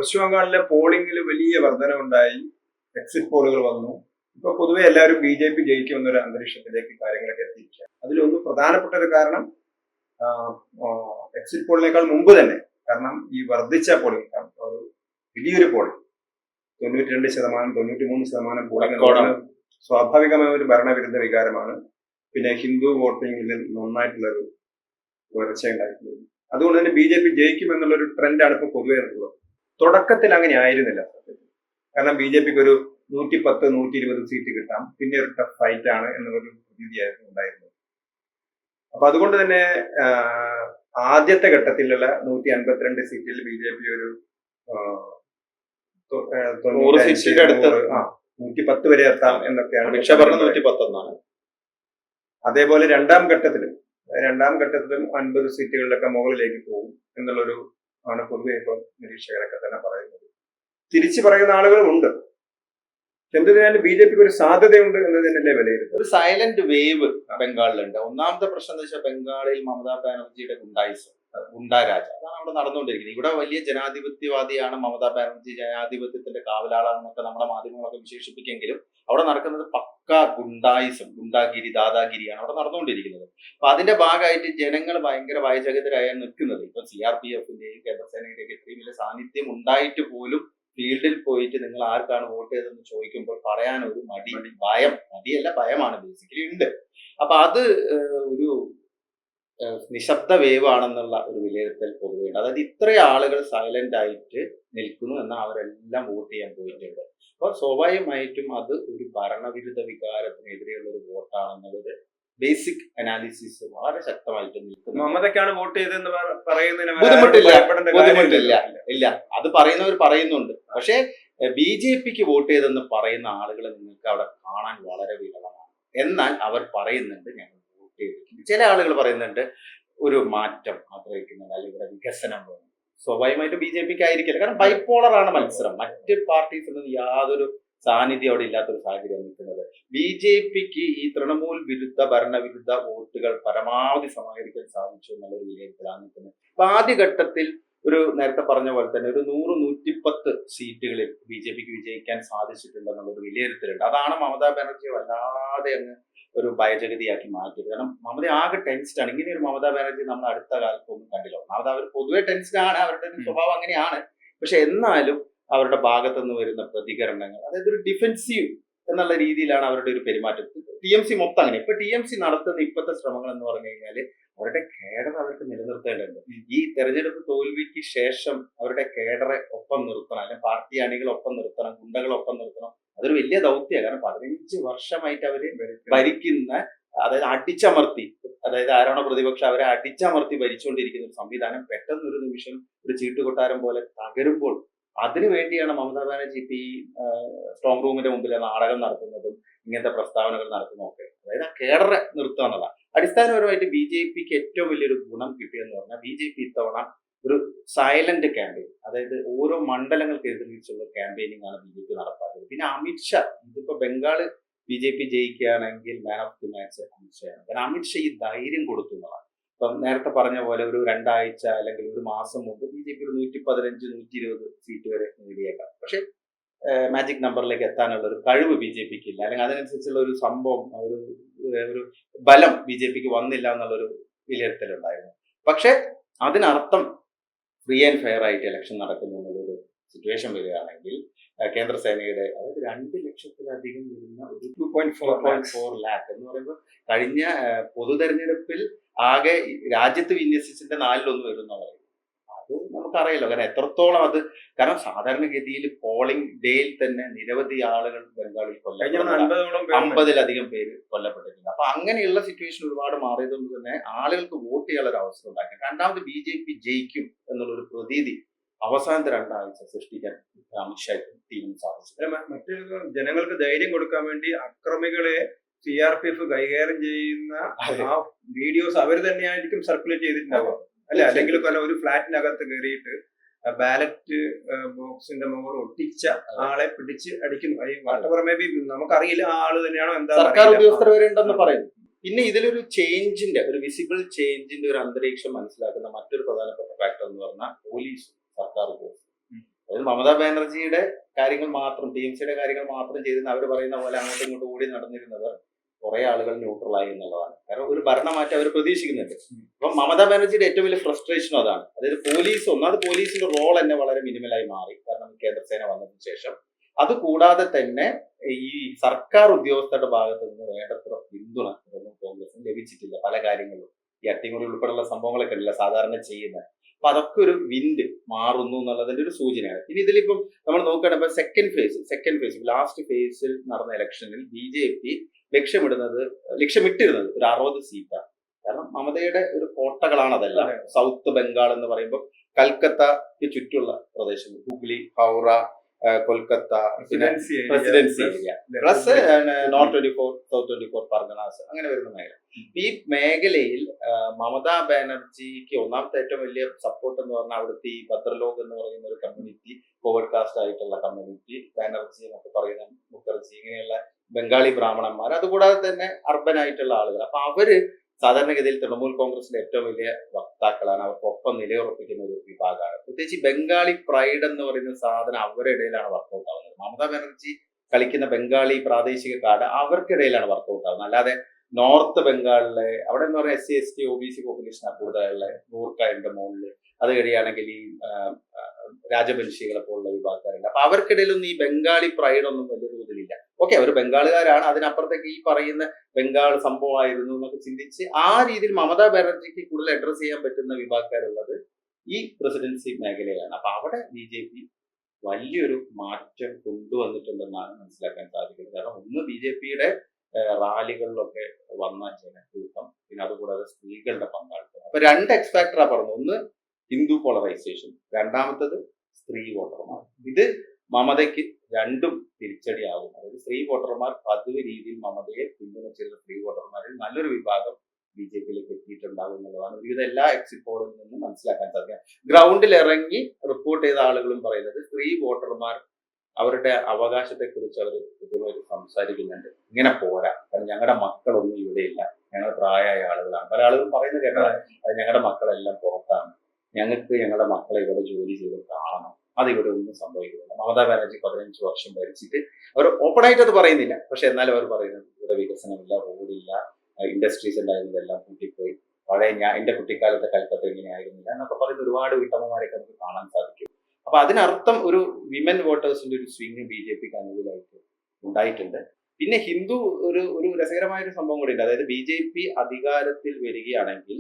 പശ്ചിമ ബംഗാളിലെ പോളിംഗിൽ വലിയ വർധനവുണ്ടായി, എക്സിറ്റ് പോളുകൾ വന്നു. ഇപ്പൊ പൊതുവെ എല്ലാവരും BJP ജയിക്കുമെന്നൊരു അന്തരീക്ഷത്തിലേക്ക് കാര്യങ്ങളൊക്കെ എത്തിയിരിക്കുക. അതിലൊന്നും പ്രധാനപ്പെട്ട ഒരു കാരണം എക്സിറ്റ് പോളിനേക്കാൾ മുമ്പ് തന്നെ, കാരണം ഈ വർദ്ധിച്ച പോളിംഗ്, ഒരു വലിയൊരു പോളിംഗ് 92%, 93% പോളിംഗ് സ്വാഭാവികമായ ഒരു ഭരണവിരുദ്ധ വികാരമാണ്. പിന്നെ ഹിന്ദു വോട്ടിങ്ങിൽ നന്നായിട്ടുള്ളൊരു ഉയർച്ച ഉണ്ടായിട്ടുള്ളത്. അതുകൊണ്ട് തന്നെ BJP ജയിക്കുമെന്നുള്ളൊരു ട്രെൻഡാണ് ഇപ്പൊ പൊതുവെ ഉള്ളത്. തുടക്കത്തിൽ അങ്ങനെ ആയിരുന്നില്ല. കാരണം BJPക്ക് ഒരു 110, 120 സീറ്റ് കിട്ടാം, പിന്നെ ഒരു ടഫ് ഫൈറ്റ് ആണ് എന്നുള്ളൊരു പ്രതീതിയായിരുന്നു ഉണ്ടായിരുന്നത്. അപ്പൊ അതുകൊണ്ട് തന്നെ ആദ്യത്തെ ഘട്ടത്തിലുള്ള 152 സീറ്റിൽ BJP ഒരു 110 വരെ എത്താം എന്നൊക്കെയാണ്. അതേപോലെ രണ്ടാം ഘട്ടത്തിലും 50 സീറ്റുകളിലൊക്കെ മുകളിലേക്ക് പോകും എന്നുള്ളൊരു ആണ് പൊതുവെ ഇപ്പൊ നിരീക്ഷകരൊക്കെ തന്നെ പറയുന്നത്. തിരിച്ചു പറയുന്ന ആളുകളും ഉണ്ട്. എന്തിനാലും BJPക്ക് ഒരു സാധ്യതയുണ്ട് എന്ന് തന്നെയല്ലേ വിലയിരുത്തുന്നത്. ഒരു സൈലന്റ് വേവ് ബംഗാളിലുണ്ട്. ഒന്നാമത്തെ പ്രശ്നം എന്ന് വെച്ചാൽ ബംഗാളിൽ മമതാ ബാനർജിയുടെ ഗുണ്ടാരാജ് അതാണ് അവിടെ നടന്നുകൊണ്ടിരിക്കുന്നത്. ഇവിടെ വലിയ ജനാധിപത്യവാദിയാണ് മമതാ ബാനർജി, ജനാധിപത്യത്തിന്റെ കാവലാളാണെന്നൊക്കെ നമ്മുടെ മാധ്യമങ്ങളൊക്കെ വിശേഷിപ്പിക്കെങ്കിലും അവിടെ നടക്കുന്നത് പക്ക ഗുണ്ടായിസം, ഗുണ്ടാഗിരി, ദാദാഗിരിയാണ് അവിടെ നടന്നുകൊണ്ടിരിക്കുന്നത്. അപ്പൊ അതിന്റെ ഭാഗമായിട്ട് ജനങ്ങൾ ഭയങ്കര ഭയചകിതരായാണ് നിൽക്കുന്നത്. ഇപ്പൊ CRPFന്റെയും കേന്ദ്രസേനയുടെയും ഇത്രയും വലിയ സാന്നിധ്യം ഉണ്ടായിട്ട് പോലും ഫീൽഡിൽ പോയിട്ട് നിങ്ങൾ ആർക്കാണ് വോട്ട് ചെയ്തതെന്ന് ചോദിക്കുമ്പോൾ പറയാൻ ഒരു മടിയല്ല ഭയമാണ് ബേസിക്കലി ഉണ്ട്. അപ്പൊ അത് ഒരു നിശബ്ദ വേവ് ആണെന്നുള്ള ഒരു വിലയിരുത്തൽ പൊതുവെയുണ്ട്. അതായത് ഇത്രയും ആളുകൾ സൈലന്റ് ആയിട്ട് നിൽക്കുന്നു എന്നാൽ അവരെല്ലാം വോട്ട് ചെയ്യാൻ പോയിട്ടുണ്ട്. അപ്പൊ സ്വാഭാവികമായിട്ടും അത് ഒരു ഭരണവിരുദ്ധ വികാരത്തിനെതിരെയുള്ള ഒരു വോട്ടാണെന്നുള്ളത് ബേസിക് അനാലിസിസ് വളരെ ശക്തമായിട്ട് നിൽക്കുന്നു. മമതയ്ക്കാണ് വോട്ട് ചെയ്തതെന്ന് പറയുന്നതിന് ബുദ്ധിമുട്ടില്ല. അത് പറയുന്നവർ പറയുന്നുണ്ട്. പക്ഷെ BJPക്ക് വോട്ട് ചെയ്തെന്ന് പറയുന്ന ആളുകളെ നിങ്ങൾക്ക് അവിടെ കാണാൻ വളരെ വിരളമാണ്. എന്നാൽ അവർ പറയുന്നുണ്ട് ഞങ്ങൾ വോട്ട് ചെയ്തിട്ടുണ്ട്. ചില ആളുകൾ പറയുന്നുണ്ട് ഒരു മാറ്റം ആഗ്രഹിക്കുന്നുണ്ട്, അല്ലെങ്കിൽ ഇവിടെ വികസനം വേണം. സ്വാഭാവികമായിട്ട് BJPക്ക് ആയിരിക്കില്ല, കാരണം ബൈപോളർ ആണ് മത്സരം. മറ്റ് പാർട്ടീസിനൊന്നും യാതൊരു സാന്നിധ്യം അവിടെ ഇല്ലാത്തൊരു സാഹചര്യം നിൽക്കുന്നത്. BJPക്ക് ഈ തൃണമൂൽ വിരുദ്ധ ഭരണവിരുദ്ധ വോട്ടുകൾ പരമാവധി സമാഹരിക്കാൻ സാധിച്ചു എന്നുള്ളൊരു വിലയിരുത്തലാണ് നിൽക്കുന്നത്. അപ്പൊ ആദ്യഘട്ടത്തിൽ ഒരു നേരത്തെ പറഞ്ഞ പോലെ തന്നെ ഒരു 100-110 സീറ്റുകളിൽ BJPക്ക് വിജയിക്കാൻ സാധിച്ചിട്ടുണ്ടെന്നുള്ളൊരു വിലയിരുത്തലുണ്ട്. അതാണ് മമതാ ബാനർജിയെ വല്ലാതെ അങ്ങ് ഒരു ഭയചകിതിയാക്കി മാറ്റിയത്. കാരണം മമത ആകെ ടെൻസ്ഡ് ആണ്. ഇങ്ങനെ ഒരു മമതാ ബാനർജി നമ്മൾ അടുത്ത കാലത്തൊന്നും കണ്ടില്ല. ഒന്നാമത് അവർ പൊതുവെ ടെൻസ്ഡ് ആണ്, അവരുടെ സ്വഭാവം അങ്ങനെയാണ്. പക്ഷെ എന്നാലും അവരുടെ ഭാഗത്തു നിന്ന് വരുന്ന പ്രതികരണങ്ങൾ, അതായത് ഒരു ഡിഫെൻസീവ് എന്നുള്ള രീതിയിലാണ് അവരുടെ ഒരു പെരുമാറ്റം. TMC മൊത്തം അങ്ങനെ. ഇപ്പൊ TMC നടത്തുന്ന ഇപ്പോഴത്തെ ശ്രമങ്ങൾ എന്ന് പറഞ്ഞു കഴിഞ്ഞാൽ അവരുടെ കേഡർ അവർക്ക് നിലനിർത്തേണ്ടതുണ്ട്. ഈ തെരഞ്ഞെടുപ്പ് തോൽവിക്ക് ശേഷം അവരുടെ കേഡറെ ഒപ്പം നിർത്തണം, അല്ലെങ്കിൽ പാർട്ടി അണികളൊപ്പം നിർത്തണം, ഗുണ്ടകളൊപ്പം നിർത്തണം. അതൊരു വലിയ ദൗത്യമാണ്. കാരണം 15 വർഷമായിട്ട് അവര് ഭരിക്കുന്ന, അതായത് അടിച്ചമർത്തി, അതായത് ആരാണോ പ്രതിപക്ഷം അവരെ അടിച്ചമർത്തി ഭരിച്ചുകൊണ്ടിരിക്കുന്ന ഒരു സംവിധാനം പെട്ടെന്ന് ഒരു നിമിഷം ഒരു ചീട്ടുകൊട്ടാരം പോലെ തകരുമ്പോൾ അതിനു വേണ്ടിയാണ് മമതാ ബാനർജി ഇപ്പൊ ഈ സ്ട്രോങ് റൂമിന്റെ മുമ്പിൽ നാടകം നടത്തുന്നതും ഇങ്ങനത്തെ പ്രസ്താവനകൾ നടത്തുന്നതൊക്കെ. അതായത് ആ കേഡറെ നിർത്തുക എന്നുള്ള അടിസ്ഥാനപരമായിട്ട് BJPക്ക് ഏറ്റവും വലിയൊരു ഗുണം കിട്ടിയെന്ന് പറഞ്ഞാൽ BJP ഇത്തവണ ഒരു സൈലന്റ് ക്യാമ്പയിൻ, അതായത് ഓരോ മണ്ഡലങ്ങൾ കേന്ദ്രീകരിച്ചുള്ള ക്യാമ്പയിനിങ് ആണ് BJP നടപ്പാക്കുന്നത്. പിന്നെ അമിത്ഷാ, ഇതിപ്പോ ബംഗാള് BJP ജയിക്കുകയാണെങ്കിൽ മാൻ ഓഫ് ദി മാച്ച് അമിത്ഷായാണ്. കാരണം അമിത്ഷാ ഈ ധൈര്യം കൊടുക്കുന്നതാണ്. ഇപ്പം നേരത്തെ പറഞ്ഞ പോലെ ഒരു 2 ആഴ്ച അല്ലെങ്കിൽ ഒരു മാസം മുമ്പ് BJP ഒരു 115-120 സീറ്റ് വരെ നേടിയേക്കാം. പക്ഷെ മാജിക് നമ്പറിലേക്ക് എത്താനുള്ള ഒരു കഴിവ് BJPക്ക് ഇല്ല, അല്ലെങ്കിൽ അതിനനുസരിച്ചുള്ള ഒരു സംഭവം, ഒരു ബലം BJPക്ക് വന്നില്ല എന്നുള്ളൊരു വിലയിരുത്തലുണ്ടായിരുന്നു. പക്ഷെ അതിനർത്ഥം ഫ്രീ ആൻഡ് ഫെയർ ആയിട്ട് ഇലക്ഷൻ നടക്കുന്നു എന്നുള്ളൊരു സിറ്റുവേഷൻ വരികയാണെങ്കിൽ കേന്ദ്രസേനയുടെ, അതായത് 2 ലക്ഷത്തിലധികം വരുന്ന ഒരു 2.4 ലാഖ് എന്ന് പറയുമ്പോൾ കഴിഞ്ഞ പൊതു തെരഞ്ഞെടുപ്പിൽ ആകെ രാജ്യത്ത് വിന്യസിച്ചിട്ട് 4-1 വരുന്നവരായിരുന്നു. അത് നമുക്കറിയാലോ. കാരണം എത്രത്തോളം അത്, കാരണം സാധാരണഗതിയിൽ പോളിംഗ് ഡേയിൽ തന്നെ നിരവധി ആളുകൾ ബംഗാളിൽ കൊല്ലപ്പെട്ടു, 50-ലധികം പേര് കൊല്ലപ്പെട്ടിട്ടുണ്ട്. അപ്പൊ അങ്ങനെയുള്ള സിറ്റുവേഷൻ ഒരുപാട് മാറിയതുകൊണ്ട് തന്നെ ആളുകൾക്ക് വോട്ട് ചെയ്യാനുള്ള ഒരു അവസരം ഉണ്ടാക്കി. രണ്ടാമത് BJP ജയിക്കും എന്നുള്ളൊരു പ്രതീതി അവസാനത്തെ 2 ആഴ്ച സൃഷ്ടിക്കാൻ അമിത്ഷായ്ക്കും ടീമിന് സാധിച്ചു. മറ്റൊരു ജനങ്ങൾക്ക് ധൈര്യം കൊടുക്കാൻ വേണ്ടി അക്രമികളെ CRPF കൈകാര്യം ചെയ്യുന്ന ആ വീഡിയോസ് അവർ തന്നെയായിരിക്കും സർക്കുലേറ്റ് ചെയ്തിട്ടുണ്ടാവുക, അല്ലെ? അല്ലെങ്കിൽ ഒരു ഫ്ലാറ്റിനകത്ത് കയറിയിട്ട് ബാലറ്റ് ബോക്സിന്റെ മുകളിൽ ഒട്ടിച്ച ആളെ പിടിച്ച് അടിക്കുന്നു. വാട്ടപുറമേ നമുക്കറിയില്ല ആ ആള് തന്നെയാണോ എന്താ, സർക്കാർ ഉദ്യോഗസ്ഥർ വരെ ഉണ്ടെന്ന് പറയുന്നു. പിന്നെ ഇതിലൊരു ചേഞ്ചിന്റെ, ഒരു വിസിബിൾ ചേഞ്ചിന്റെ ഒരു അന്തരീക്ഷം മനസ്സിലാക്കുന്ന മറ്റൊരു പ്രധാനപ്പെട്ട ഫാക്ടർ എന്ന് പറഞ്ഞാൽ പോലീസ്, സർക്കാർ ഉദ്യോഗസ്ഥർ. അതായത് മമതാ ബാനർജിയുടെ കാര്യങ്ങൾ മാത്രം TMCയുടെ കാര്യങ്ങൾ മാത്രം ചെയ്തിരുന്ന അവർ പറയുന്ന പോലെ അങ്ങോട്ടും ഇങ്ങോട്ടും ഓടി നടന്നിരുന്നവർ കുറെ ആളുകൾ ന്യൂട്രലായി എന്നുള്ളതാണ്. കാരണം ഒരു ഭരണമാറ്റം അവർ പ്രതീക്ഷിക്കുന്നുണ്ട്. അപ്പൊ മമതാ ബാനർജിയുടെ ഏറ്റവും വലിയ ഫ്രസ്ട്രേഷനും അതാണ്. അതായത് പോലീസിന്റെ റോൾ തന്നെ വളരെ മിനിമലായി മാറി. കാരണം കേന്ദ്രസേന വന്നതിന് ശേഷം. അതുകൂടാതെ തന്നെ ഈ സർക്കാർ ഉദ്യോഗസ്ഥരുടെ ഭാഗത്ത് നിന്ന് വേണ്ടത്ര പിന്തുണ കോൺഗ്രസിന് ലഭിച്ചിട്ടില്ല പല കാര്യങ്ങളിലും. ഈ അട്ടിമറി ഉൾപ്പെടെയുള്ള സംഭവങ്ങളൊക്കെ ഉണ്ടല്ലോ സാധാരണ ചെയ്യുന്നത്. അപ്പൊ അതൊക്കെ ഒരു വിൻഡ് മാറുന്നു എന്നുള്ളതിന്റെ ഒരു സൂചനയാണ്. ഇനി ഇതിലിപ്പം നമ്മൾ നോക്കുകയാണെങ്കിൽ സെക്കൻഡ് ഫേസ് ലാസ്റ്റ് ഫേസിൽ നടന്ന ഇലക്ഷനിൽ BJP ലക്ഷ്യമിട്ടിരുന്നത് ഒരു 60 സീറ്റാണ്. കാരണം മമതയുടെ ഒരു കോട്ടകളാണ് അതെല്ലാം. സൗത്ത് ബംഗാൾ എന്ന് പറയുമ്പോൾ കൽക്കത്തയ്ക്ക് ചുറ്റുള്ള പ്രദേശങ്ങൾ, Hooghly, Howrah, Kolkata, presidency area plus north 24, south 24 Parganas, അങ്ങനെ വരുന്ന മേഖല. ഈ മേഖലയിൽ മമതാ ബാനർജിക്ക് ഒന്നാമത്തെ ഏറ്റവും വലിയ സപ്പോർട്ട് എന്ന് പറഞ്ഞാൽ അവിടുത്തെ ഈ ഭദ്രലോക് എന്ന് പറയുന്ന ഒരു കമ്മ്യൂണിറ്റി, ഫോർവേഡ് കാസ്റ്റ് ആയിട്ടുള്ള കമ്മ്യൂണിറ്റി, ബാനർജി എന്നൊക്കെ പറയുന്ന മുഖർജി, ഇങ്ങനെയുള്ള ബംഗാളി ബ്രാഹ്മണന്മാർ, അതുകൂടാതെ തന്നെ അർബൻ ആയിട്ടുള്ള ആളുകൾ. അപ്പൊ അവര് സാധാരണഗതിയിൽ തൃണമൂൽ കോൺഗ്രസിന്റെ ഏറ്റവും വലിയ വക്താക്കളാണ്. അവർക്കൊപ്പം നിലയുറപ്പിക്കുന്ന ഒരു വിഭാഗമാണ്. പ്രത്യേകിച്ച് ബംഗാളി പ്രൈഡ് എന്ന് പറയുന്ന സാധനം അവരുടെ ഇടയിലാണ് വർക്കൗട്ട് ആവുന്നത്. മമതാ ബാനർജി കളിക്കുന്ന ബംഗാളി പ്രാദേശിക കാർഡ് അവർക്കിടയിലാണ് വർക്കൗട്ട് ആവുന്നത്. അല്ലാതെ നോർത്ത് ബംഗാളിലെ അവിടെ എന്ന് പറഞ്ഞാൽ SC ST OBC പോപ്പുലേഷനാണ് കൂടുതലുള്ള, 100K മുകളിൽ. അത് കഴിയുകയാണെങ്കിൽ ഈ രാജവംശികളെ പോലുള്ള വിഭാഗക്കാരുണ്ട്. അപ്പൊ അവർക്കിടയിലൊന്നും ഈ ബംഗാളി പ്രൈഡ് ഒന്നും വലിയ തോതിലില്ല. ഓക്കെ, അവർ ബംഗാളുകാരാണ്, അതിനപ്പുറത്തേക്ക് ഈ പറയുന്ന ബംഗാൾ സംഭവമായിരുന്നു എന്നൊക്കെ ചിന്തിച്ച് ആ രീതിയിൽ മമതാ ബാനർജിക്ക് കൂടുതൽ അഡ്രസ് ചെയ്യാൻ പറ്റുന്ന വിഭാഗക്കാരുള്ളത് ഈ പ്രസിഡൻസി മേഖലയിലാണ്. അപ്പൊ അവിടെ BJP വലിയൊരു മാറ്റം കൊണ്ടുവന്നിട്ടുണ്ടെന്നാണ് മനസ്സിലാക്കാൻ സാധിക്കുന്നത്. കാരണം ഒന്ന് BJPയുടെ റാലികളിലൊക്കെ വന്ന ജനക്കൂട്ടം, പിന്നെ അതുകൂടാതെ സ്ത്രീകളുടെ പങ്കാളിത്തം. അപ്പൊ 2 എക്സ് ഫാക്ടറാ പറഞ്ഞു. ഒന്ന് ഹിന്ദു പോളറൈസേഷൻ, രണ്ടാമത്തത് സ്ത്രീ വോട്ടർമാർ. ഇത് മമതയ്ക്ക് രണ്ടും തിരിച്ചടിയാകും. അതായത് സ്ത്രീ വോട്ടർമാർ പതിവ് രീതിയിൽ മമതയെ പിന്തുണച്ചിരുന്ന സ്ത്രീ വോട്ടർമാരിൽ നല്ലൊരു വിഭാഗം BJPയിലേക്ക് എത്തിയിട്ടുണ്ടാകും എന്നുള്ളതാണ് ഒരുവിധ എല്ലാ എക്സിറ്റ് പോളിൽ നിന്നും മനസ്സിലാക്കാൻ സാധിക്കുക. ഗ്രൗണ്ടിൽ ഇറങ്ങി റിപ്പോർട്ട് ചെയ്ത ആളുകളും പറയുന്നത് സ്ത്രീ വോട്ടർമാർ അവരുടെ അവകാശത്തെക്കുറിച്ച് അവർ കൃത്യമായിട്ട് സംസാരിക്കുന്നുണ്ട്. ഇങ്ങനെ പോരാ, കാരണം ഞങ്ങളുടെ മക്കളൊന്നും ഇവിടെയില്ല, ഞങ്ങൾ പ്രായമായ ആളുകളാണ്. പല ആളുകളും പറയുന്നത് കേട്ടതാണ്, അത് ഞങ്ങളുടെ മക്കളെല്ലാം പുറത്താണ്, ഞങ്ങൾക്ക് ഞങ്ങളുടെ മക്കളെ ഇവിടെ ജോലി ചെയ്ത് കാണണം, അതിവിടെ ഒന്നും സംഭവിക്കുന്നില്ല. മമതാ ബാനർജി 15 വർഷം ഭരിച്ചിട്ട് അവർ ഓപ്പൺ ആയിട്ട് അത് പറയുന്നില്ല. പക്ഷെ എന്നാലും അവർ പറയുന്നത് ഇവിടെ വികസനമില്ല, റോഡില്ല, ഇൻഡസ്ട്രീസ് ഉണ്ടായിരുന്നതെല്ലാം കൂട്ടിപ്പോയി, പഴയ എന്റെ കുട്ടിക്കാലത്തെ കൽക്കത്ത ഇങ്ങനെയായിരുന്നില്ല എന്നൊക്കെ പറയുന്ന ഒരുപാട് വീട്ടമ്മമാരൊക്കെ നമുക്ക് കാണാൻ സാധിക്കും. അപ്പൊ അതിനർത്ഥം ഒരു വിമൻ വോട്ടേഴ്സിന്റെ ഒരു സ്വിംഗ് BJPക്ക് അനുകൂലമായിട്ട് ഉണ്ടായിട്ടുണ്ട്. പിന്നെ ഹിന്ദു ഒരു രസകരമായ ഒരു സംഭവം കൂടി ഉണ്ട്. അതായത് BJP അധികാരത്തിൽ വരികയാണെങ്കിൽ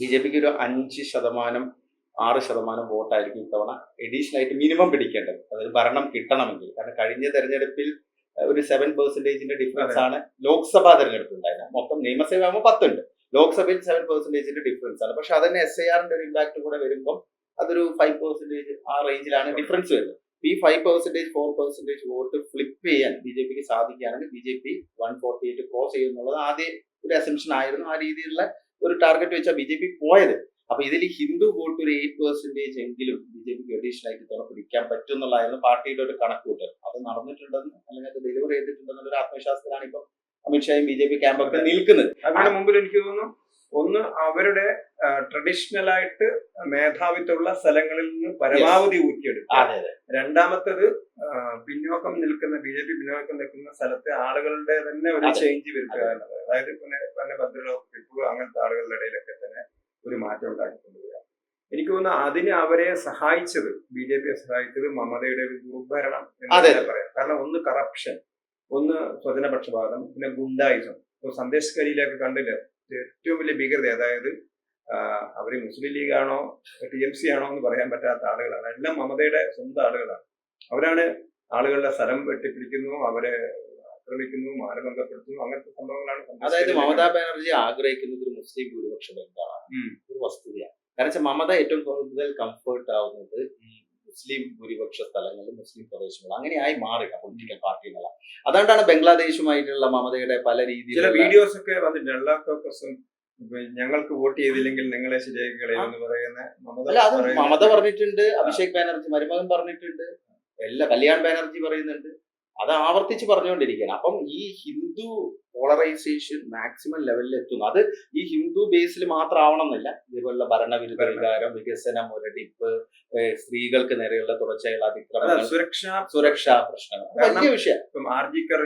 BJPക്ക് ഒരു 5%, 6% വോട്ടായിരിക്കും ഇത്തവണ എഡീഷണൽ ആയിട്ട് മിനിമം പിടിക്കേണ്ടത്. അതായത് ഭരണം കിട്ടണമെങ്കിൽ. കാരണം കഴിഞ്ഞ തെരഞ്ഞെടുപ്പിൽ ഒരു 7% ഡിഫറൻസ് ആണ് ലോക്സഭാ തെരഞ്ഞെടുപ്പ് ഉണ്ടായിരുന്നത്. മൊത്തം നിയമസഭ ആകുമ്പോൾ 10 ഉണ്ട്, ലോക്സഭയിൽ 7% ഡിഫറൻസ് ആണ്. പക്ഷെ അതന്നെ SIRന്റെ ഒരു ഇമ്പാക്ട് കൂടെ വരുമ്പോൾ അതൊരു 5% ആ റേഞ്ചിലാണ് ഡിഫറൻസ് വരുന്നത്. ഈ 5%, 4% വോട്ട് ഫ്ലിപ്പ് ചെയ്യാൻ BJPക്ക് സാധിക്കുകയാണെങ്കിൽ BJP 148 ക്രോസ് ചെയ്യുന്നുള്ളത് ആദ്യം ഒരു അസംഷൻ ആയിരുന്നു. ആ രീതിയിലുള്ള ഒരു ടാർഗറ്റ് വെച്ചാൽ BJP പോയത്. അപ്പൊ ഇതിൽ ഹിന്ദു വോട്ട് ഒരു 8% എങ്കിലും BJPക്ക് അഡീഷണൽ ആയിട്ട് തുറ പിടിക്കാൻ പറ്റും എന്നുള്ളതായിരുന്നു പാർട്ടിയുടെ ഒരു കണക്കൂട്ടൽ. അത് നടന്നിട്ടുണ്ടെന്ന്, അല്ലെങ്കിൽ അത് ഡെലിവർ ചെയ്തിട്ടുണ്ടെന്നുള്ള ഒരു ആത്മവിശ്വാസത്തിലാണ് ഇപ്പൊ അമിത്ഷായും BJP ക്യാമ്പൊക്കെ നിൽക്കുന്നത്. അതിന് മുമ്പിൽ എനിക്ക് തോന്നുന്നു, ഒന്ന് അവരുടെ ട്രഡീഷണൽ ആയിട്ട് മേധാവിത്വമുള്ള സ്ഥലങ്ങളിൽ നിന്ന് പരമാവധി ഊറ്റിയെടുക്കുക. രണ്ടാമത്തത് പിന്നോക്കം നിൽക്കുന്ന BJP പിന്നോക്കം നിൽക്കുന്ന സ്ഥലത്തെ ആളുകളുടെ തന്നെ ഒരു ചേഞ്ച് വരുത്തുക എന്നത്. അതായത് പിന്നെ ഭദ്രലോക് അങ്ങനത്തെ ആളുകളുടെ ഇടയിലൊക്കെ തന്നെ ഒരു മാറ്റം ഉണ്ടാക്കിക്കൊണ്ടുവരിക. എനിക്ക് തോന്നുന്നു അതിന് അവരെ സഹായിച്ചത്, BJPയെ സഹായിച്ചത് മമതയുടെ ഒരു ദുർഭരണം എന്ന് പറയാം. കാരണം ഒന്ന് കറപ്ഷൻ, ഒന്ന് സ്വജനപക്ഷപാതം, പിന്നെ ഗുണ്ടായിസം. ഇപ്പൊ സന്ദേശ് കരിയിലൊക്കെ കണ്ടില്ല ഏറ്റവും വലിയ ഭീകരത. അതായത് അവര് മുസ്ലിം ലീഗ് ആണോ TMC ആണോ എന്ന് പറയാൻ പറ്റാത്ത ആളുകളാണ്. എല്ലാം മമതയുടെ സ്വന്തം ആളുകളാണ്. അവരാണ് ആളുകളുടെ സ്ഥലം വെട്ടിപ്പിടിക്കുന്നു, അവരെ ആക്രമിക്കുന്നു, മാനഭംഗപ്പെടുത്തുന്നു, അങ്ങനത്തെ സംഭവങ്ങളാണ്. അതായത് മമതാ ബാനർജി ആഗ്രഹിക്കുന്നത് ഒരു മുസ്ലിം ഭൂരിപക്ഷ ബംഗാളാണ്, ഒരു വസ്തുതയാണ്. കാരണം മമത ഏറ്റവും കൂടുതൽ കംഫർട്ട് ആവുന്നത് ഈ മുസ്ലിം ഭൂരിപക്ഷ സ്ഥലങ്ങളിൽ, മുസ്ലിം പ്രദേശങ്ങൾ അങ്ങനെയായി മാറി പൊളിറ്റിക്കൽ പാർട്ടികളാണ്. അതുകൊണ്ടാണ് ബംഗ്ലാദേശുമായിട്ടുള്ള മമതയുടെ പല രീതിയിലുള്ള ചില വീഡിയോസ് ഒക്കെ വന്നിട്ടുണ്ട്. എല്ലാ കോക്കസും ഞങ്ങൾക്ക് വോട്ട് ചെയ്തില്ലെങ്കിൽ നിങ്ങളെ ശരിയാക്കി കളയുമെന്ന് പറയുന്ന മമത പറഞ്ഞിട്ടുണ്ട്, അഭിഷേക് ബാനർജി മരുമകൻ പറഞ്ഞിട്ടുണ്ട്, കല്യാൺ ബാനർജി പറയുന്നുണ്ട്. അത് ആവർത്തിച്ച് പറഞ്ഞുകൊണ്ടിരിക്കുകയാണ്. അപ്പം ഈ ഹിന്ദു പോളറൈസേഷൻ മാക്സിമം ലെവലിൽ എത്തുന്നു. അത് ഈ ഹിന്ദു ബേസിൽ മാത്രം ആവണമെന്നില്ല. ഇതുപോലുള്ള ഭരണവിരുദ്ധ വികാരം, വികസന മുരടിപ്പ്, സ്ത്രീകൾക്ക് നേരെയുള്ള തുടർച്ചയായുള്ള അതിക്രമങ്ങൾ, സുരക്ഷാ പ്രശ്നങ്ങൾ, വലിയ വിഷയം. ഇപ്പം ആർജിക്കർ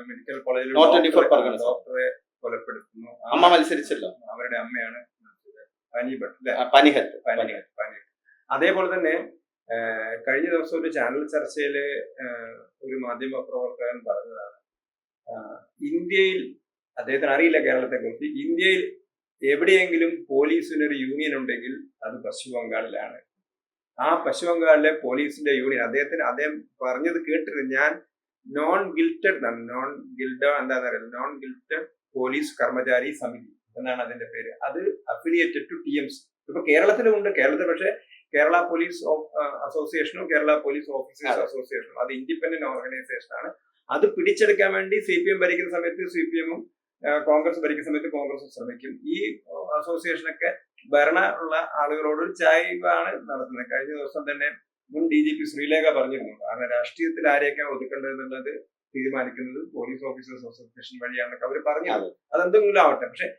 മെഡിക്കൽ കോളേജിൽ നോട്ട് 24 പറഞ്ഞത് ഡോക്ടറെ കൊലപ്പെടുത്തുന്നു. അമ്മ മത്സരിച്ചല്ലോ, അവരുടെ അമ്മയാണ് പനിഹത്ത്. അതേപോലെ തന്നെ കഴിഞ്ഞ ദിവസം ഒരു ചാനൽ ചർച്ചയില് ഒരു മാധ്യമ പ്രവർത്തകൻ പറഞ്ഞതാണ്, ഇന്ത്യയിൽ, അദ്ദേഹത്തിന് അറിയില്ല കേരളത്തെ കുറിച്ച്, ഇന്ത്യയിൽ എവിടെയെങ്കിലും പോലീസിനൊരു യൂണിയൻ ഉണ്ടെങ്കിൽ അത് പശ്ചിമ ബംഗാളിലാണ്. ആ പശ്ചിമ ബംഗാളിലെ പോലീസിന്റെ യൂണിയൻ, അദ്ദേഹം പറഞ്ഞത് കേട്ടിരുന്നു ഞാൻ, നോൺ ഗിൽറ്റഡ് എന്താണെന്നറിയില്ല, നോൺ ഗിൽറ്റഡ് പോലീസ് കർമ്മചാരി സമിതി എന്നാണ് അതിന്റെ പേര്. അത് അഫിലിയേറ്റഡ് ടു TMC. ഇപ്പൊ കേരളത്തിലും ഉണ്ട്. കേരളത്തിൽ പക്ഷേ കേരള പോലീസ് അസോസിയേഷനും കേരള പോലീസ് ഓഫീസേഴ്സ് അസോസിയേഷനും അത് ഇൻഡിപെൻഡന്റ് ഓർഗനൈസേഷൻ ആണ്. അത് പിടിച്ചെടുക്കാൻ വേണ്ടി CPM ഭരിക്കുന്ന സമയത്ത് CPM-ഉം കോൺഗ്രസ് ഭരിക്കുന്ന സമയത്ത് കോൺഗ്രസും ശ്രമിക്കും. ഈ അസോസിയേഷനൊക്കെ ഭരണ ഉള്ള ആളുകളോട് ചായ്വാണ് നടത്തുന്നത്. കഴിഞ്ഞ ദിവസം തന്നെ മുൻ DGP ശ്രീലേഖ പറഞ്ഞിരുന്നു, കാരണം രാഷ്ട്രീയത്തിൽ ആരെയൊക്കെ ഒതുക്കേണ്ടതെന്നുള്ളത് തീരുമാനിക്കുന്നത് പോലീസ് ഓഫീസേഴ്സ് അസോസിയേഷൻ വഴിയാണെന്നൊക്കെ അവർ പറഞ്ഞത്. അതെന്തെങ്കിലും ആവട്ടെ, പക്ഷെ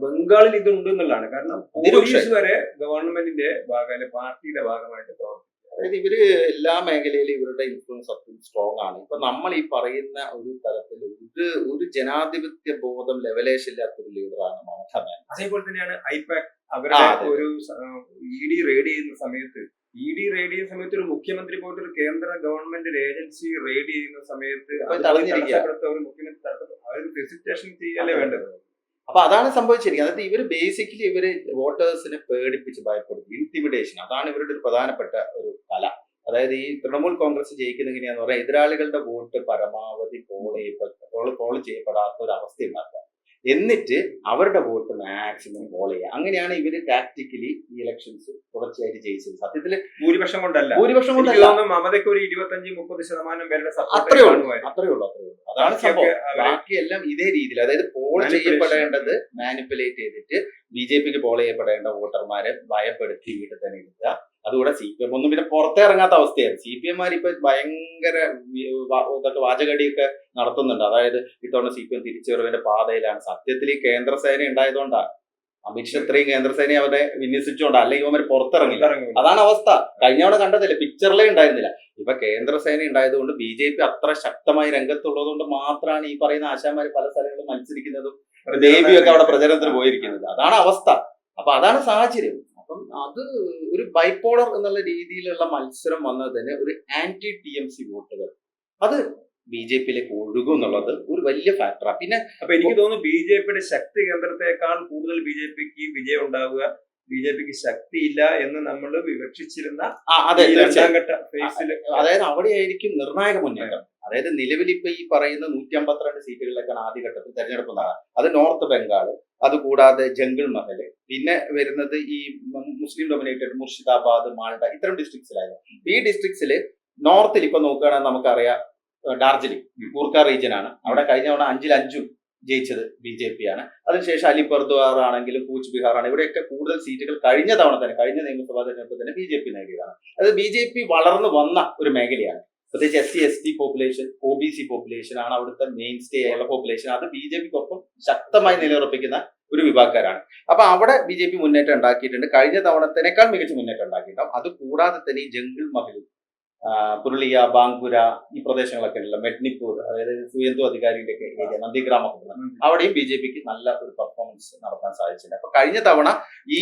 ബംഗാളിൽ ഇത് ഉണ്ട് എന്നുള്ളതാണ്. കാരണം പോലീസ് വരെ ഗവൺമെന്റിന്റെ ഭാഗം, പാർട്ടിയുടെ ഭാഗമായിട്ട് പ്രവർത്തിക്കും. അതായത് ഇവര് എല്ലാ മേഖലയിലും ഇവരുടെ ഇൻഫ്ലുവൻസ് അത്രയും സ്ട്രോങ് ആണ്. ഇപ്പൊ നമ്മൾ ഈ പറയുന്ന ഒരു തരത്തിൽ ഒരു ജനാധിപത്യ ബോധം ലെവലേശില്ലാത്ത ഒരു ലീഡറാണ് മമതാ ബാനർജി. അതേപോലെ തന്നെയാണ് ഐപാക്. അവരുടെ ഒരു ED റെയ്ഡ് ചെയ്യുന്ന സമയത്ത് ഒരു മുഖ്യമന്ത്രി പോയിട്ട് ഒരു കേന്ദ്ര ഗവൺമെന്റ് ഏജൻസി റെയ്ഡ് ചെയ്യുന്ന സമയത്ത് ഒരു മുഖ്യമന്ത്രി അവർ ഫെസിലിറ്റേഷൻ ചെയ്യല്ലേ വേണ്ടത്. അപ്പൊ അതാണ് സംഭവിച്ചിരിക്കുന്നത്. അതായത് ഇവര് ബേസിക്കലി ഇവര് വോട്ടേഴ്സിനെ പേടിപ്പിച്ച് ഭയപ്പെടുത്തി, ഇന്റിമിഡേഷൻ, അതാണ് ഇവരുടെ ഒരു പ്രധാനപ്പെട്ട ഒരു കല. അതായത് ഈ തൃണമൂൽ കോൺഗ്രസ് ജയിക്കുന്ന എങ്ങനെയാന്ന് പറഞ്ഞാൽ എതിരാളികളുടെ വോട്ട് പരമാവധി പോൾ ചെയ്യപ്പെടാത്ത ഒരു അവസ്ഥ ഉണ്ടാക്കുക, എന്നിട്ട് അവരുടെ വോട്ട് മാക്സിമം പോൾ ചെയ്യുക. അങ്ങനെയാണ് ഇവര് ടാക്ടിക്കലി ഈ ഇലക്ഷൻസ് തുടർച്ചയായിട്ട് ജയിച്ചത്. സത്യത്തില് ഭൂരിപക്ഷം കൊണ്ടല്ല, മമതയ്ക്ക് ഒരു 25-30% പേരുടെ അത്രേ ഉള്ളൂ. അതാണ് സംഭവം. ബാക്കിയെല്ലാം ഇതേ രീതിയിൽ, അതായത് പോൾ ചെയ്യപ്പെടേണ്ടത് മാനിപ്പുലേറ്റ് ചെയ്തിട്ട് BJPക്ക് പോൾ ചെയ്യപ്പെടേണ്ട വോട്ടർമാരെ ഭയപ്പെടുത്തി വീട്ടിൽ തന്നെ ഇരുത്തുക. അതുകൂടെ CPM ഒന്നും പിന്നെ പുറത്തേ ഇറങ്ങാത്ത അവസ്ഥയാണ്. CPM-മാർ ഇപ്പൊ ഭയങ്കര ഇതൊക്കെ വാചകടിയൊക്കെ നടത്തുന്നുണ്ട്. അതായത് ഇത്തവണ CPM തിരിച്ചുവരവിന്റെ പാതയിലാണ്. സത്യത്തിൽ ഈ കേന്ദ്രസേന ഉണ്ടായതുകൊണ്ടാണ്, അമിത്ഷാ ഇത്രയും കേന്ദ്രസേനയെ അവരെ വിന്യസിച്ചുകൊണ്ട്, അല്ലെങ്കിൽ ഇവർ പുറത്തിറങ്ങില്ല. അതാണ് അവസ്ഥ. കഴിഞ്ഞ തവണ കണ്ടതില്ല, പിക്ചറിലേ ഉണ്ടായിരുന്നില്ല. ഇപ്പൊ കേന്ദ്രസേന ഉണ്ടായതുകൊണ്ട് BJP അത്ര ശക്തമായി രംഗത്തുള്ളത് കൊണ്ട് മാത്രമാണ് ഈ പറയുന്ന ആശാന്മാര് പല സ്ഥലങ്ങളിലും മത്സരിക്കുന്നതും ദേവിയൊക്കെ അവിടെ പ്രചരണത്തിന് പോയിരിക്കുന്നത്. അതാണ് അവസ്ഥ. അപ്പൊ അതാണ് സാഹചര്യം. അപ്പം അത് ഒരു ബൈപോളർ എന്നുള്ള രീതിയിലുള്ള മത്സരം വന്നത് തന്നെ ഒരു ആന്റി TMC വോട്ടുകൾ അത് BJPയിലേക്ക് ഒഴുകും എന്നുള്ളത് ഒരു വലിയ ഫാക്ടറാണ്. പിന്നെ അപ്പൊ എനിക്ക് തോന്നുന്നു BJPയുടെ ശക്തി കേന്ദ്രത്തെക്കാൾ കൂടുതൽ BJPക്ക് വിജയം ഉണ്ടാവുക, BJPക്ക് ശക്തിയില്ല എന്ന് നമ്മൾ വിവക്ഷിച്ചിരുന്ന രണ്ടാം ഘട്ട ഫേസിൽ, അതായത് അവിടെയായിരിക്കും നിർണായക മുന്നേറ്റം. അതായത് നിലവിൽ ഇപ്പൊ ഈ പറയുന്ന 152 സീറ്റുകളിലേക്കാണ് ആദ്യഘട്ടത്തിൽ തെരഞ്ഞെടുപ്പ് നടക്കുക. അത് നോർത്ത് ബംഗാൾ, അതുകൂടാതെ ജംഗിൾ മഹൽ, പിന്നെ വരുന്നത് ഈ മുസ്ലിം ഡൊമിനേറ്റഡ് മുർഷിദാബാദ്, മാൾഡ, ഇത്തരം ഡിസ്ട്രിക്ട്സിലായിരുന്നു. ഈ ഡിസ്ട്രിക്ട്സിൽ നോർത്തിൽ ഇപ്പൊ നോക്കുകയാണെങ്കിൽ നമുക്കറിയാം ഡാർജിലിംഗ്, ഗൂർഖ റീജിയൻ ആണ്. അവിടെ കഴിഞ്ഞ തവണ 5-5 ജയിച്ചത് BJP ആണ്. അതിനുശേഷം അലിപർദ്വാർ ആണെങ്കിലും കൂച്ച് ബിഹാർ ആണ്, ഇവിടെയൊക്കെ കൂടുതൽ സീറ്റുകൾ കഴിഞ്ഞ തവണ തന്നെ, കഴിഞ്ഞ നിയമസഭാ തെരഞ്ഞെടുപ്പിൽ തന്നെ BJP നേടിയതാണ്. അത് BJP വളർന്നു വന്ന ഒരു മേഖലയാണ്. പ്രത്യേകിച്ച് SC/ST പോപ്പുലേഷൻ, OBC പോപ്പുലേഷൻ ആണ് അവിടുത്തെ മെയിൻ സ്റ്റേ ആയുള്ള പോപ്പുലേഷൻ. അത് BJPക്കൊപ്പം ശക്തമായി നിലയുറപ്പിക്കുന്ന ഒരു വിഭാഗക്കാരാണ്. അപ്പൊ അവിടെ BJP മുന്നേറ്റം ഉണ്ടാക്കിയിട്ടുണ്ട്. കഴിഞ്ഞ തവണത്തിനേക്കാൾ മികച്ച മുന്നേറ്റം ഉണ്ടാക്കിയിട്ടുണ്ടാവും. അത് കൂടാതെ തന്നെ ഈ ജംഗിൾ മഹൽ, പുരുളിയ, ബാങ്കുര, ഈ പ്രദേശങ്ങളൊക്കെ ഉണ്ടല്ലോ, മെഡ്നിപ്പൂർ, അതായത് സുവേന്ദു അധികാരിയുടെ ഒക്കെ ഏരിയ, നന്ദിഗ്രാമൊക്കെ, അവിടെയും BJPക്ക് നല്ല ഒരു പെർഫോമൻസ് നടത്താൻ സാധിച്ചിട്ടുണ്ട്. അപ്പൊ കഴിഞ്ഞ തവണ ഈ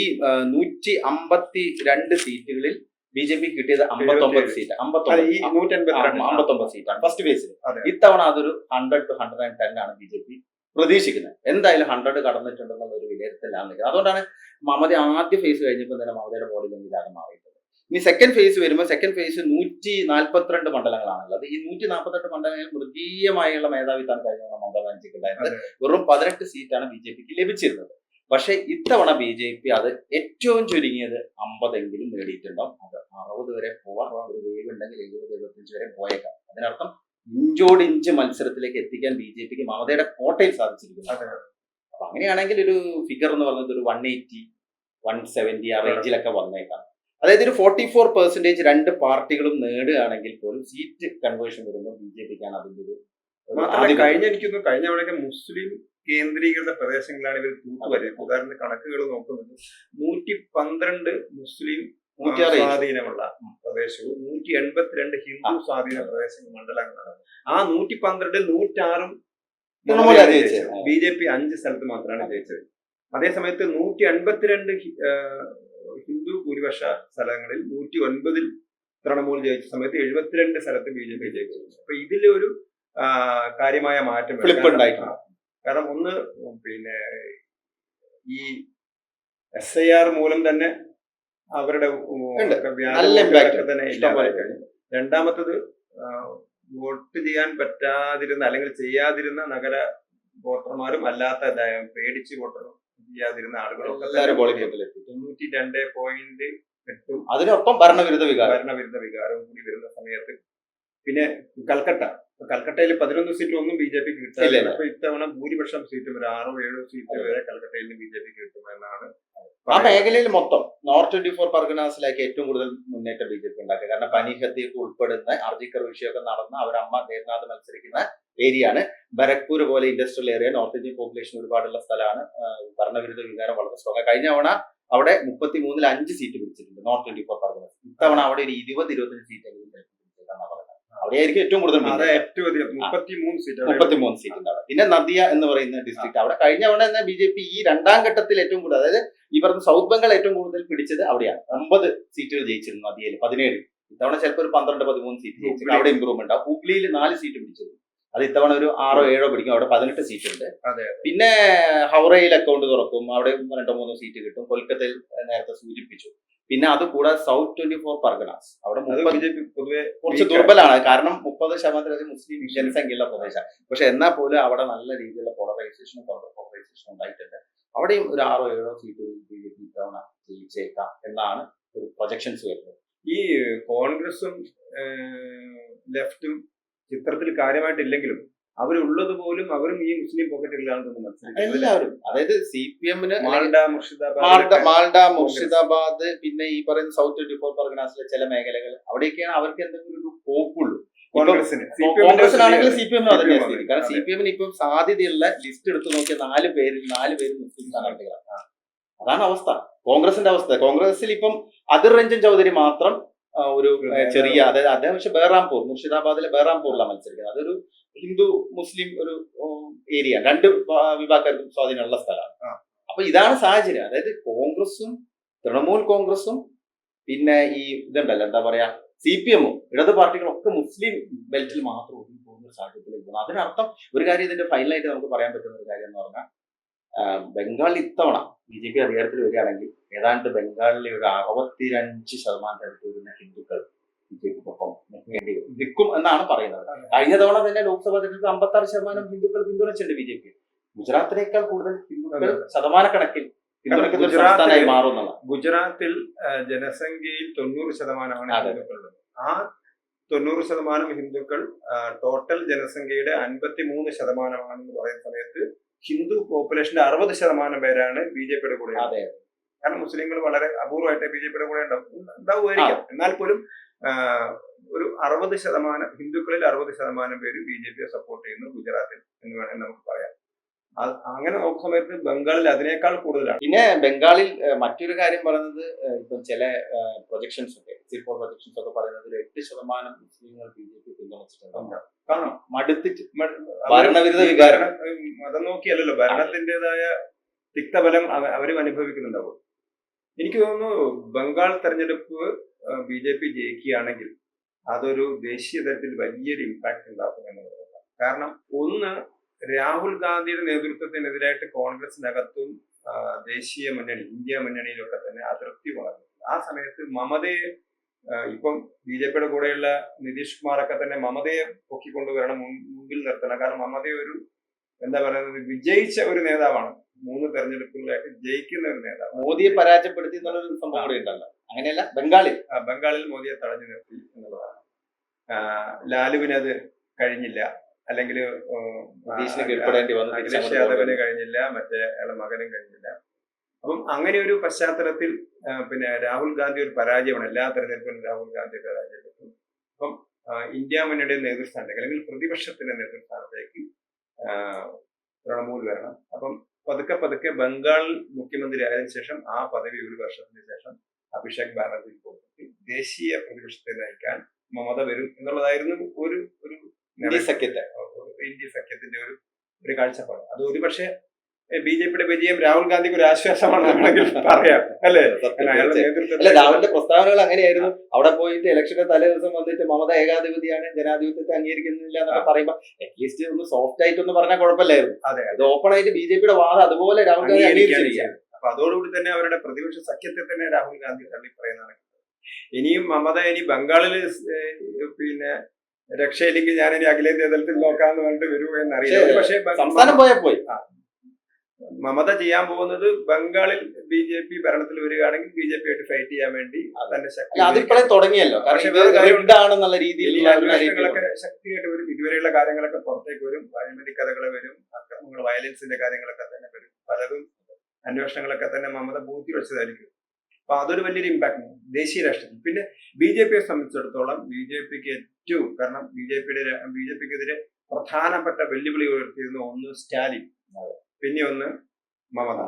152 സീറ്റുകളിൽ BJP കിട്ടിയത് 59 സീറ്റ്, 59 സീറ്റാണ് ഫസ്റ്റ് ഫേസിൽ. ഇത്തവണ അതൊരു 100 to 110 ആണ് BJP പ്രതീക്ഷിക്കുന്നത്. എന്തായാലും 100 കടന്നിട്ടുണ്ടെന്നുള്ള ഒരു വിലയിരുത്തലാണ്. അതുകൊണ്ടാണ് മമത ആദ്യ ഫേസ് കഴിഞ്ഞപ്പോൾ തന്നെ മമതയുടെ ബോഡി ഇതാകെ മാറിയിട്ടുണ്ട്. ഇനി സെക്കൻഡ് ഫേസ് വരുമ്പോൾ, സെക്കൻഡ് ഫേസ് 142 മണ്ഡലങ്ങളാണുള്ളത്. ഈ 148 മണ്ഡലങ്ങളിൽ മൃഗീയമായുള്ള മേധാവിത്വമാണ് കഴിഞ്ഞ മമതാ ബാനർജിക്ക് ഉണ്ടായിരുന്നത്. വെറും 18 സീറ്റാണ് BJPക്ക് ലഭിച്ചിരുന്നത്. പക്ഷെ ഇത്തവണ BJP അത് ഏറ്റവും ചുരുങ്ങിയത് 50 നേടിയിട്ടുണ്ടാവും. അത് 60 വരെ പോവാൻ ഒരു വേവ് ഉണ്ടെങ്കിൽ 70-75 വരെ പോയേക്കാം. അതിനർത്ഥം ഇഞ്ചോടിഞ്ച് മത്സരത്തിലേക്ക് എത്തിക്കാൻ BJPക്ക് മമതയുടെ കോട്ടയിൽ സാധിച്ചിരിക്കുന്നു. അപ്പൊ അങ്ങനെയാണെങ്കിൽ ഒരു ഫിഗർ എന്ന് പറയുന്നത് ഒരു 180-170 ആ റേഞ്ചിലൊക്കെ വന്നേക്കാം. അതായത് ഒരു 44% രണ്ട് പാർട്ടികളും നേടുകയാണെങ്കിൽ പോലും സീറ്റ് കൺവേർഷൻ വരുമ്പോൾ BJPക്കാണ് അതിന്റെ ഒരു മാത്രമല്ല കഴിഞ്ഞ തവണയൊക്കെ മുസ്ലിം കേന്ദ്രീകൃത പ്രദേശങ്ങളാണ് ഇവർ തൂത്തുവരുന്നത്. ഉദാഹരണത്തിന് കണക്കുകൾ നോക്കുന്നത് 112 മുസ്ലിം സ്വാധീനമുള്ള പ്രദേശവും 182 ഹിന്ദു സ്വാധീന പ്രദേശ മണ്ഡലങ്ങളാണ്. ആ 112 106 BJP 5 സ്ഥലത്ത് മാത്രമാണ് ജയിച്ചത്. അതേസമയത്ത് 182 ഹിന്ദു ഭൂരിപക്ഷ സ്ഥലങ്ങളിൽ 109 തൃണമൂൽ ജയിച്ച സമയത്ത് 72 സ്ഥലത്ത് BJP ജയിച്ചു. അപ്പൊ ഇതിലെ ഒരു കാര്യമായ മാറ്റം കാരണം ഒന്ന് പിന്നെ ഈ SIR മൂലം തന്നെ അവരുടെ തന്നെ ഇല്ലാതായി കഴിഞ്ഞു. രണ്ടാമത്തത് വോട്ട് ചെയ്യാൻ പറ്റാതിരുന്ന അല്ലെങ്കിൽ ചെയ്യാതിരുന്ന നഗര വോട്ടർമാരും അല്ലാത്ത പേടിച്ച് വോട്ടർ ചെയ്യാതിരുന്ന ആളുകളൊക്കെ 92.8 അതിനൊപ്പം ഭരണവിരുദ്ധ വികാരവും കൂടി വരുന്ന സമയത്ത് പിന്നെ കൽക്കട്ടയിൽ 11 സീറ്റ് ഒന്നും BJPക്ക് കിട്ടില്ല. അപ്പൊ ഇത്തവണ ഭൂരിപക്ഷം സീറ്റും ഒരു 6-7 സീറ്റ് വരെ കൽക്കട്ടയിൽ നിന്ന് BJPക്ക് കിട്ടുമെന്നാണ്. ആ മേഖലയിൽ മൊത്തം നോർത്ത് 24 പർഗനാസിലേക്ക് ഏറ്റവും കൂടുതൽ മുന്നേറ്റം BJP ഉണ്ടാക്കുക. കാരണം പനിഹദ്ദിയൊക്കെ ഉൾപ്പെടുന്ന അർജിക്കർ വിഷയമൊക്കെ നടന്ന അവരമ്മ ദേവനാഥ് മത്സരിക്കുന്ന ഏരിയ ആണ്. ബരക്പൂർ പോലെ industrial area, North Indian population ഒരുപാടുള്ള സ്ഥലമാണ്. ഭരണവിരുദ്ധ വികാരം വളരെ സ്ട്രോങ്. കഴിഞ്ഞ തവണ അവിടെ 33-ൽ 5 സീറ്റ് പിടിച്ചിട്ടുണ്ട് നോർത്ത് 24 പർഗനാസ്. ഇത്തവണ അവിടെ ഒരു 20-25 സീറ്റെങ്കിലും പിടിച്ചിട്ടാണ് പറയുന്നത്. അവിടെയായിരിക്കും ഏറ്റവും കൂടുതൽ 33 സീറ്റ് ഉണ്ടാവുക. പിന്നെ നദിയ എന്ന് പറയുന്ന ഡിസ്ട്രിക്ട്, അവിടെ കഴിഞ്ഞ തവണ തന്നെ BJP ഈ രണ്ടാം ഘട്ടത്തിൽ ഏറ്റവും കൂടുതൽ, അതായത് ഈ പറഞ്ഞ സൗത്ത് ബംഗാൾ ഏറ്റവും കൂടുതൽ പിടിച്ചത് അവിടെയാണ്. 9 സീറ്റുകൾ ജയിച്ചിരുന്നു നദിയയിൽ, 17. ഇത്തവണ ചിലപ്പോൾ ഒരു 12-13 സീറ്റ് ജയിച്ചു. അവിടെ ഇമ്പ്രൂവ്മെന്റ് ഉണ്ടാവും. ഹൂഗ്ലിയിൽ 4 സീറ്റ് പിടിച്ചിരുന്നു, അത് ഇത്തവണ ഒരു 6-7 പിടിക്കും. അവിടെ 18 സീറ്റ് ഉണ്ട്. പിന്നെ ഹൗറയിൽ അക്കൗണ്ട് തുറക്കും, അവിടെ 2-3 സീറ്റ് കിട്ടും. കൊൽക്കത്തയിൽ നേരത്തെ സൂചിപ്പിച്ചു. പിന്നെ അത് കൂടാതെ സൗത്ത് 24 പർഗനാസ് അവിടെ പൊതുവെ കുറച്ച് ദുർബലമാണ്. കാരണം 30% മുസ്ലിം ജനസംഖ്യയുള്ള പ്രദേശമാണ്. പക്ഷെ എന്നാൽ പോലും അവിടെ നല്ല രീതിയിലുള്ള പോളറൈസേഷനും ഉണ്ടായിട്ടുണ്ട്. അവിടെയും ഒരു 6-7 സീറ്റ് BJP ഇത്തവണ ജയിച്ചേക്കാം എന്നാണ് ഒരു പ്രൊജക്ഷൻസ് വരുന്നത്. ഈ കോൺഗ്രസും ലെഫ്റ്റും ചിത്രത്തിൽ കാര്യമായിട്ടില്ലെങ്കിലും അവരുള്ളത് പോലും അവരും ഈ മുസ്ലിം പോക്കറ്റുകളിലാണെന്ന് മനസ്സിലാക്കി എല്ലാവരും. അതായത് CPM-ന് മാൽഡ, മുർഷിദാബാദ്, പിന്നെ ഈ പറയുന്ന സൗത്ത് 24 പർഗനാസിലെ ചില മേഖലകൾ, അവിടെയൊക്കെയാണ് അവർക്ക് എന്തെങ്കിലും ഒരു ഹോപ്പുള്ളൂ. കോൺഗ്രസിനാണെങ്കിൽ CPM അതന്നെ സ്ഥിതി. കാരണം CPM-ന് ഇപ്പം സാധ്യതയുള്ള ലിസ്റ്റ് എടുത്തു നോക്കിയ 4 പേര് മുസ്ലിം സ്ഥാനാർത്ഥികളാണ്. അതാണ് അവസ്ഥ, കോൺഗ്രസിന്റെ അവസ്ഥ. കോൺഗ്രസിൽ ഇപ്പം അദിർ രഞ്ജൻ ചൗധരി മാത്രം ഒരു ചെറിയ, അതായത് അദ്ദേഹം പക്ഷെ ബഹറാംപൂർ, മുർഷിദാബാദിലെ ബഹറാംപൂരിലാണ് മത്സരിക്കുന്നത്. അതൊരു ഹിന്ദു മുസ്ലിം ഒരു ഏരിയ, 2 വിഭാഗക്കാർക്കും സ്വാധീനമുള്ള സ്ഥലമാണ്. അപ്പൊ ഇതാണ് സാഹചര്യം. അതായത് കോൺഗ്രസും തൃണമൂൽ കോൺഗ്രസും പിന്നെ ഈ ഇതുണ്ടല്ലോ എന്താ പറയാ CPM-ഉം ഇടത് പാർട്ടികളൊക്കെ മുസ്ലിം ബെൽറ്റിൽ മാത്രം ഒതുങ്ങി പോകുന്ന ഒരു സാഹചര്യത്തിലേക്ക്. അതിനർത്ഥം ഒരു കാര്യം, ഇതിന്റെ ഫൈനലായിട്ട് നമുക്ക് പറയാൻ പറ്റുന്ന ഒരു കാര്യം എന്ന് പറഞ്ഞാൽ, ബംഗാളിൽ ഇത്തവണ BJP അധികാരത്തിൽ വരികയാണെങ്കിൽ ഏതാണ്ട് ബംഗാളിലെ ഒരു 65% അടുത്ത് വരുന്ന ഹിന്ദുക്കൾ BJPക്കൊപ്പം നിൽക്കും എന്നാണ് പറയുന്നത്. കഴിഞ്ഞ തവണ തന്നെ ലോക്സഭാ തെരഞ്ഞെടുപ്പിൽ 56% ഹിന്ദുക്കൾ പിന്തുണച്ചിട്ടുണ്ട് BJP. ഗുജറാത്തിനേക്കാൾ കൂടുതൽ ഹിന്ദുക്കൾ ശതമാനക്കണക്കിൽ പിന്തുണയ്ക്കുന്ന ഒരു സംസ്ഥാനമായി മാറുന്നതാണ്. ഗുജറാത്തിൽ ജനസംഖ്യയിൽ 90% ഹിന്ദുക്കളുള്ളത്. ആ 90% ഹിന്ദുക്കൾ ടോട്ടൽ ജനസംഖ്യയുടെ 53% പറയുന്ന സമയത്ത് ഹിന്ദു പോപ്പുലേഷന്റെ 60% പേരാണ് BJPയുടെ കൂടെ. കാരണം മുസ്ലിങ്ങൾ വളരെ അപൂർവമായിട്ട് BJPയുടെ കൂടെ ഉണ്ടാവുമായിരിക്കാം. എന്നാൽ പോലും ഒരു 60% ഹിന്ദുക്കളിൽ 60% പേര് BJPയെ സപ്പോർട്ട് ചെയ്യുന്നു ഗുജറാത്തിൽ എന്ന് വേണമെങ്കിൽ നമുക്ക് പറയാം. അങ്ങനെ നോക്കുന്ന സമയത്ത് ബംഗാളിൽ അതിനേക്കാൾ കൂടുതലാണ്. പിന്നെ ബംഗാളിൽ മറ്റൊരു കാര്യം പറയുന്നത്, ഇപ്പം ചില പ്രൊജക്ഷൻസ് ഒക്കെ, എക്സിറ്റ് പ്രൊജക്ഷൻസ് ഒക്കെ പറയുന്നത് 8% മുസ്ലിങ്ങൾ BJP പിന്തുണച്ചിട്ടുണ്ട്. കാരണം മടുത്തിട്ട് ഭരണവിരുദ്ധ വികാരം, മതം നോക്കിയല്ലോ ഭരണത്തിൻ്റെതായ തിക്തഫലം അവരും അനുഭവിക്കുന്നുണ്ടാവും. എനിക്ക് തോന്നുന്നു ബംഗാൾ തെരഞ്ഞെടുപ്പ് BJP ജയിക്കുകയാണെങ്കിൽ അതൊരു ദേശീയ തലത്തിൽ വലിയൊരു ഇമ്പാക്ട് ഉണ്ടാക്കും എന്നുള്ളതാണ്. കാരണം ഒന്ന്, രാഹുൽ ഗാന്ധിയുടെ നേതൃത്വത്തിനെതിരായിട്ട് കോൺഗ്രസിനകത്തും ദേശീയ മുന്നണി, ഇന്ത്യ മുന്നണിയിലൊക്കെ തന്നെ അതൃപ്തി വളർന്നു. ആ സമയത്ത് മമതയെ, ഇപ്പം BJPയുടെ കൂടെയുള്ള നിതീഷ് കുമാറൊക്കെ തന്നെ മമതയെ പൊക്കിക്കൊണ്ടുവരണം, മുമ്പിൽ നിർത്തണം. കാരണം മമത ഒരു എന്താ പറയുന്നത്, വിജയിച്ച ഒരു നേതാവാണ്. 3 തെരഞ്ഞെടുപ്പുകളായിട്ട് ജയിക്കുന്ന ഒരു നേതാവ്. മോദിയെ പരാജയപ്പെടുത്തി എന്നുള്ളൊരു സംഭവം കൂടെ ഉണ്ടല്ലോ. അങ്ങനെയല്ല, ബംഗാളിൽ മോദിയെ തടഞ്ഞു നിർത്തി എന്നുള്ളതാണ്. ലാലുവിനത് കഴിഞ്ഞില്ല, അല്ലെങ്കിൽ അഖിലേഷ് യാദവിന് കഴിഞ്ഞില്ല, മറ്റേ മകനും കഴിഞ്ഞില്ല. അപ്പം അങ്ങനെ ഒരു പശ്ചാത്തലത്തിൽ പിന്നെ രാഹുൽ ഗാന്ധി ഒരു പരാജയമാണ്. എല്ലാ തെരഞ്ഞെടുപ്പിലും രാഹുൽ ഗാന്ധി പരാജയപ്പെട്ടു. അപ്പം ഇന്ത്യ മുന്നണിയുടെ നേതൃസ്ഥാനത്തേക്ക് അല്ലെങ്കിൽ പ്രതിപക്ഷത്തിന്റെ നേതൃസ്ഥാനത്തേക്ക് തൃണമൂൽ വരണം. അപ്പം പതുക്കെ പതുക്കെ ബംഗാൾ മുഖ്യമന്ത്രി ആയതിനു ശേഷം ആ പദവി ഒരു വർഷത്തിന് ശേഷം അഭിഷേക് ബാനർജിക്ക് കൊടുത്തിട്ട് ദേശീയ പ്രതിപക്ഷത്തെ നയിക്കാൻ മമത വരും എന്നുള്ളതായിരുന്നു ഒരു ഒരു ഇന്ത്യ സഖ്യത്തെ ഇന്ത്യ സഖ്യത്തിന്റെ ഒരു കാഴ്ചപ്പാട്. അത് ഒരുപക്ഷെ ബി.ജെ.പിയുടെ വിജയം രാഹുൽ ഗാന്ധിക്ക് ഒരു ആശ്വാസമാണെന്ന് വേണമെങ്കിൽ പറയാം അല്ലേ? അയാളുടെ നേതൃത്വത്തിൽ രാഹുലിന്റെ പ്രസ്താവനകൾ അങ്ങനെയായിരുന്നു. അവിടെ പോയിട്ട് ഇലക്ഷന്റെ തലേ ദിവസം വന്നിട്ട് മമത ഏകാധിപതിയാണ്, ജനാധിപത്യത്തെ അംഗീകരിക്കുന്നില്ല എന്നൊക്കെ പറയുമ്പോൾ അറ്റ്ലീസ്റ്റ് ഒന്ന് സോഫ്റ്റ് ആയിട്ട് ഒന്ന് പറഞ്ഞാൽ കുഴപ്പമില്ലായിരുന്നു. അതെ, അത് ഓപ്പൺ ആയിട്ട് ബി.ജെ.പിയുടെ വാദം അതുപോലെ രാഹുൽ ഗാന്ധി അംഗീകരിച്ചിരിക്കുകയാണ്. അപ്പൊ അതോടുകൂടി തന്നെ അവരുടെ പ്രതിപക്ഷ സഖ്യത്തെ തന്നെ രാഹുൽ ഗാന്ധി തള്ളിപ്പറയുന്നതാണ്. ഇനിയും മമത ഇനി ബംഗാളിൽ പിന്നെ രക്ഷയില്ലെങ്കിൽ ഞാൻ ഇനി അഖിലേന്ത്യാ തലത്തിൽ നോക്കാന്ന് പറഞ്ഞിട്ട് വരുമോ എന്നറിയില്ല. പക്ഷേ സംസ്ഥാനം പോയി മമത ചെയ്യാൻ പോകുന്നത് ബംഗാളിൽ ബി.ജെ.പി ഭരണത്തിൽ വരികയാണെങ്കിൽ ബി.ജെ.പി ആയിട്ട് ഫൈറ്റ് ചെയ്യാൻ വേണ്ടി തന്റെ ശക്തി അതിപ്പോഴേ തുടങ്ങിയല്ലോ. ആണെന്നുള്ള രീതിയിൽ അന്വേഷണങ്ങളൊക്കെ ശക്തിയായിട്ട് വരും. ഇതുവരെയുള്ള കാര്യങ്ങളൊക്കെ പുറത്തേക്ക് വരും. അഴിമതി കഥകൾ വരും, അക്രമങ്ങൾ, വയലൻസിന്റെ കാര്യങ്ങളൊക്കെ തന്നെ വരും. പലതും അന്വേഷണങ്ങളൊക്കെ തന്നെ മമത പൂർത്തിവെച്ചതായിരിക്കും. അപ്പൊ അതൊരു വലിയൊരു ഇമ്പാക്ട് ദേശീയ രാഷ്ട്രീയത്തിൽ. പിന്നെ ബി.ജെ.പിയെ സംബന്ധിച്ചിടത്തോളം ബി.ജെ.പിക്ക് ഏറ്റവും, കാരണം ബി.ജെ.പിക്കെതിരെ പ്രധാനപ്പെട്ട വെല്ലുവിളി ഉയർത്തിയിരുന്ന ഒന്ന് സ്റ്റാലിൻ, പിന്നെ ഒന്ന് മമത.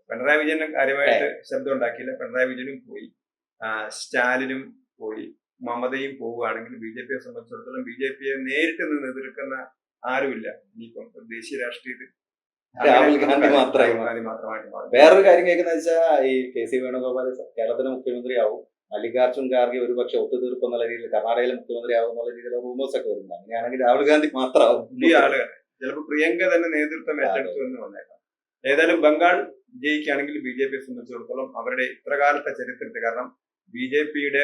പിണറായി വിജയൻ കാര്യമായിട്ട് ശബ്ദം ഉണ്ടാക്കിയില്ല. പിണറായി വിജയനും പോയി, സ്റ്റാലിനും പോയി, മമതയും പോവുകയാണെങ്കിൽ ബി.ജെ.പിയെ സംബന്ധിച്ചിടത്തോളം ബി.ജെ.പിയെ നേരിട്ട് നിന്ന് എതിർക്കുന്ന ആരുമില്ല. ഇനിയിപ്പം ദേശീയ രാഷ്ട്രീയത്തിൽ രാഹുൽ ഗാന്ധി മാത്രമായിട്ട് മാറും. വേറൊരു കാര്യം കേൾക്കുന്ന വെച്ചാൽ ഈ കെ സി വേണുഗോപാൽ കേരളത്തിലെ മുഖ്യമന്ത്രിയാവും, മല്ലികാർജുൻ ഖാർഗെ ഒരുപക്ഷെ ഒത്തുതീർപ്പ് എന്നുള്ള രീതിയിൽ കർണാടകയിലെ മുഖ്യമന്ത്രിയാവും എന്നുള്ള രീതിയിലുള്ള റൂമേഴ്സ് ഒക്കെ വരുന്നുണ്ട്. അങ്ങനെയാണെങ്കിൽ രാഹുൽ ഗാന്ധി മാത്രമാവും പുതിയ ആളുകൾ. ചിലപ്പോൾ പ്രിയങ്ക തന്നെ നേതൃത്വം ഏറ്റെടുത്തു എന്ന് വന്നേക്കാം. ഏതായാലും ബംഗാൾ ജയിക്കുകയാണെങ്കിൽ ബി.ജെ.പിയെ സംബന്ധിച്ചിടത്തോളം അവരുടെ ഇത്രകാലത്തെ ചരിത്രത്തിൽ, കാരണം ബി.ജെ.പിയുടെ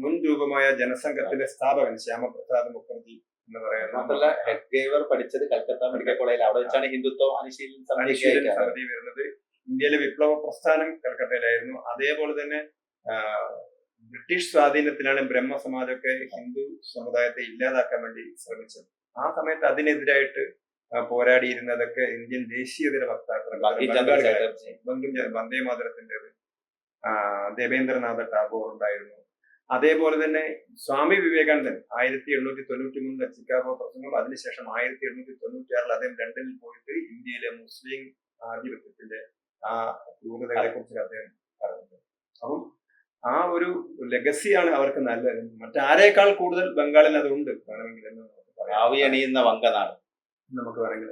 മുൻ രൂപമായ ജനസംഘത്തിന്റെ സ്ഥാപകൻ ശ്യാമപ്രസാദ് മുഖർജി എന്ന് പറയുന്ന ഹെഡ്ഗേവർ പഠിച്ചത് കൽക്കത്ത മെഡിക്കൽ കോളേജിൽ. അവിടെ വെച്ചാണ് ഹിന്ദുത്വ അനുശീലന സമിതി വരുന്നത്. ഇന്ത്യയിലെ വിപ്ലവ പ്രസ്ഥാനം കൽക്കട്ടയിലായിരുന്നു. അതേപോലെ തന്നെ ബ്രിട്ടീഷ് സ്വാധീനത്തിലാണ് ബ്രഹ്മസമാജമൊക്കെ ഹിന്ദു സമുദായത്തെ ഇല്ലാതാക്കാൻ വേണ്ടി ശ്രമിച്ചത്. ആ സമയത്ത് അതിനെതിരായിട്ട് പോരാടിയിരുന്നതൊക്കെ ഇന്ത്യൻ ദേശീയതയുടെ വക്താക്കൾ, വന്ദേ മാതരത്തിൻ്റെത് ദേവേന്ദ്രനാഥ ടാഗോർ ഉണ്ടായിരുന്നു. അതേപോലെ തന്നെ സ്വാമി വിവേകാനന്ദൻ 1893 ചിക്കാഗോ പ്രസംഗം, അതിനുശേഷം 1896 അദ്ദേഹം ലണ്ടനിൽ പോയിട്ട് ഇന്ത്യയിലെ മുസ്ലിം ആധിപത്യത്തിന്റെ ആ ക്രൂരതകളെ കുറിച്ച് അദ്ദേഹം പറഞ്ഞത്. അപ്പം ആ ഒരു ലെഗസിയാണ് അവർക്ക് നല്ലത്. മറ്റാരേക്കാൾ കൂടുതൽ ബംഗാളിൽ അതുണ്ട് വേണമെങ്കിൽ അണിയുന്ന വങ്കനാട് നമുക്ക് വേണമെങ്കിൽ